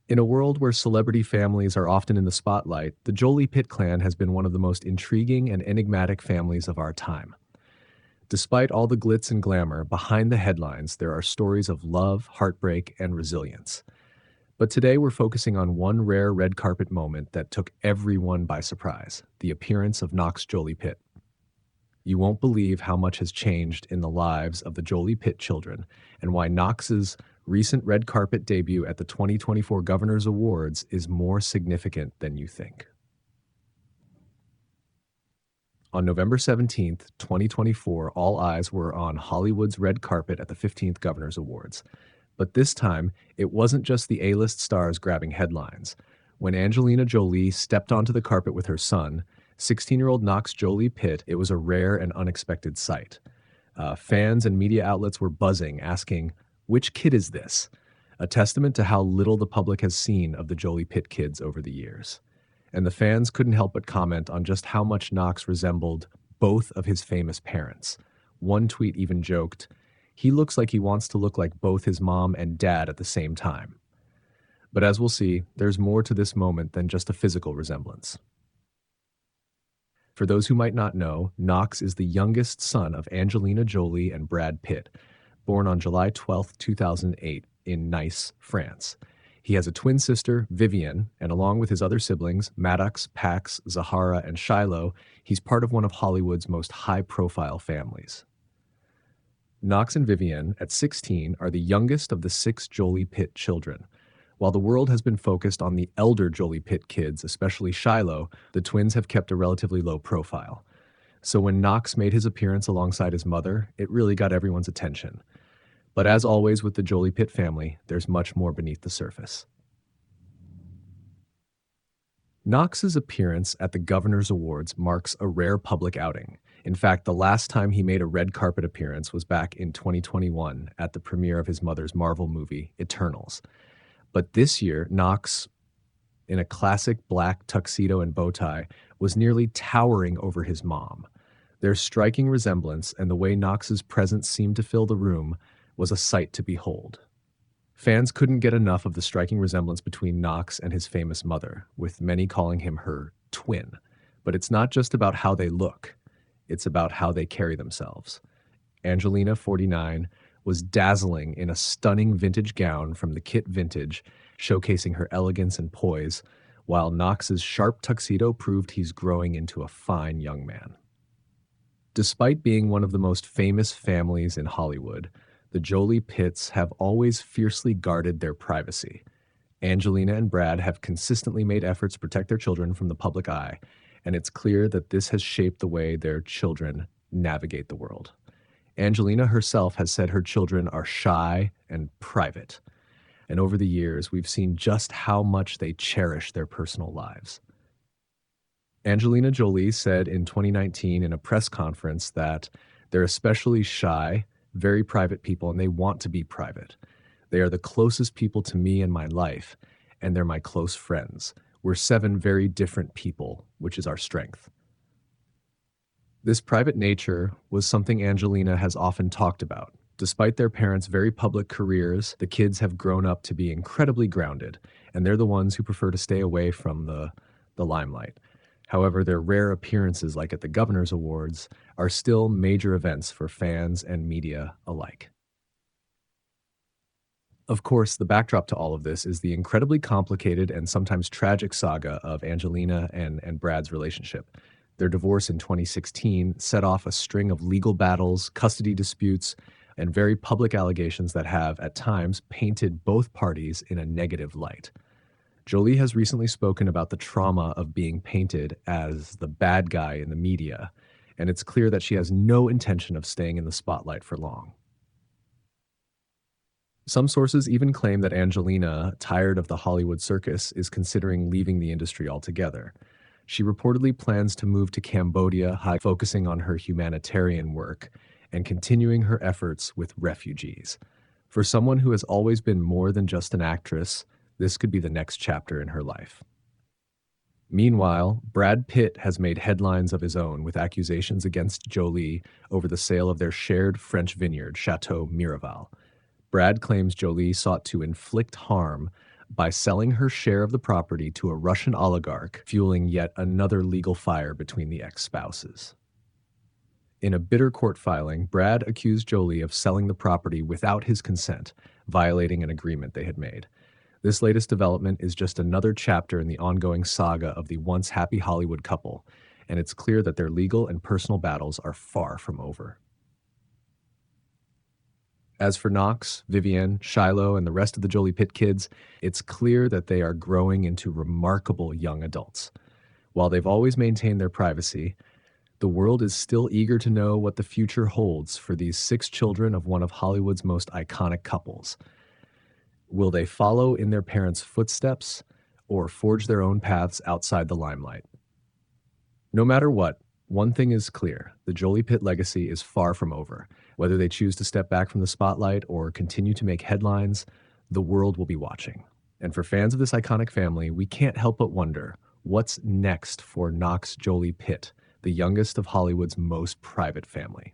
In a world where celebrity families are often in the spotlight, the Jolie Pitt clan has been one of the most intriguing and enigmatic families of our time. Despite all the glitz and glamour, behind the headlines, there are stories of love, heartbreak, and resilience. But today we're focusing on one rare red carpet moment that took everyone by surprise: the appearance of Knox Jolie Pitt. You won't believe how much has changed in the lives of the Jolie Pitt children, and why Knox's recent red carpet debut at the 2024 Governors Awards is more significant than you think. On November 17th, 2024, all eyes were on Hollywood's red carpet at the 15th Governors Awards. But this time, it wasn't just the A-list stars grabbing headlines. When Angelina Jolie stepped onto the carpet with her son, 16-year-old Knox Jolie Pitt, it was a rare and unexpected sight. Fans and media outlets were buzzing, asking, "Which kid is this?" A testament to how little the public has seen of the Jolie Pitt kids over the years. And the fans couldn't help but comment on just how much Knox resembled both of his famous parents. One tweet even joked, "He looks like he wants to look like both his mom and dad at the same time." But as we'll see, there's more to this moment than just a physical resemblance. For those who might not know, Knox is the youngest son of Angelina Jolie and Brad Pitt, born on July 12, 2008, in Nice, France. He has a twin sister, Vivienne, and along with his other siblings, Maddox, Pax, Zahara, and Shiloh, he's part of one of Hollywood's most high-profile families. Knox and Vivienne, at 16, are the youngest of the 6 Jolie Pitt children. While the world has been focused on the elder Jolie Pitt kids, especially Shiloh, the twins have kept a relatively low profile. So when Knox made his appearance alongside his mother, it really got everyone's attention. But as always with the Jolie Pitt family, there's much more beneath the surface. Knox's appearance at the Governors Awards marks a rare public outing. In fact, the last time he made a red carpet appearance was back in 2021 at the premiere of his mother's Marvel movie, Eternals. But this year, Knox, in a classic black tuxedo and bow tie, was nearly towering over his mom. Their striking resemblance and the way Knox's presence seemed to fill the room was a sight to behold. Fans couldn't get enough of the striking resemblance between Knox and his famous mother, with many calling him her twin. But it's not just about how they look, it's about how they carry themselves. Angelina, 49, was dazzling in a stunning vintage gown from the Kit Vintage, showcasing her elegance and poise, while Knox's sharp tuxedo proved he's growing into a fine young man. Despite being one of the most famous families in Hollywood, the Jolie Pitts have always fiercely guarded their privacy. Angelina and Brad have consistently made efforts to protect their children from the public eye, and it's clear that this has shaped the way their children navigate the world. Angelina herself has said her children are shy and private, and over the years, we've seen just how much they cherish their personal lives. Angelina Jolie said in 2019 in a press conference that they're especially shy, very private people, and they want to be private. They are the closest people to me in my life, and they're my close friends. We're 7 very different people, which is our strength. This private nature was something Angelina has often talked about. Despite their parents' very public careers, the kids have grown up to be incredibly grounded, and they're the ones who prefer to stay away from the limelight. However, their rare appearances, like at the Governors Awards, are still major events for fans and media alike. Of course, the backdrop to all of this is the incredibly complicated and sometimes tragic saga of Angelina and Brad's relationship. Their divorce in 2016 set off a string of legal battles, custody disputes, and very public allegations that have, at times, painted both parties in a negative light. Jolie has recently spoken about the trauma of being painted as the bad guy in the media, and it's clear that she has no intention of staying in the spotlight for long. Some sources even claim that Angelina, tired of the Hollywood circus, is considering leaving the industry altogether. She reportedly plans to move to Cambodia, focusing on her humanitarian work and continuing her efforts with refugees. For someone who has always been more than just an actress, this could be the next chapter in her life. Meanwhile, Brad Pitt has made headlines of his own with accusations against Jolie over the sale of their shared French vineyard, Chateau Miraval. Brad claims Jolie sought to inflict harm by selling her share of the property to a Russian oligarch, fueling yet another legal fire between the ex-spouses. In a bitter court filing, Brad accused Jolie of selling the property without his consent, violating an agreement they had made. This latest development is just another chapter in the ongoing saga of the once happy Hollywood couple, and it's clear that their legal and personal battles are far from over. As for Knox, Vivienne, Shiloh, and the rest of the Jolie Pitt kids, it's clear that they are growing into remarkable young adults. While they've always maintained their privacy, the world is still eager to know what the future holds for these 6 children of one of Hollywood's most iconic couples. Will they follow in their parents' footsteps or forge their own paths outside the limelight? No matter what, one thing is clear: the Jolie Pitt legacy is far from over. Whether they choose to step back from the spotlight or continue to make headlines, the world will be watching. And for fans of this iconic family, we can't help but wonder, what's next for Knox Jolie Pitt, the youngest of Hollywood's most private family?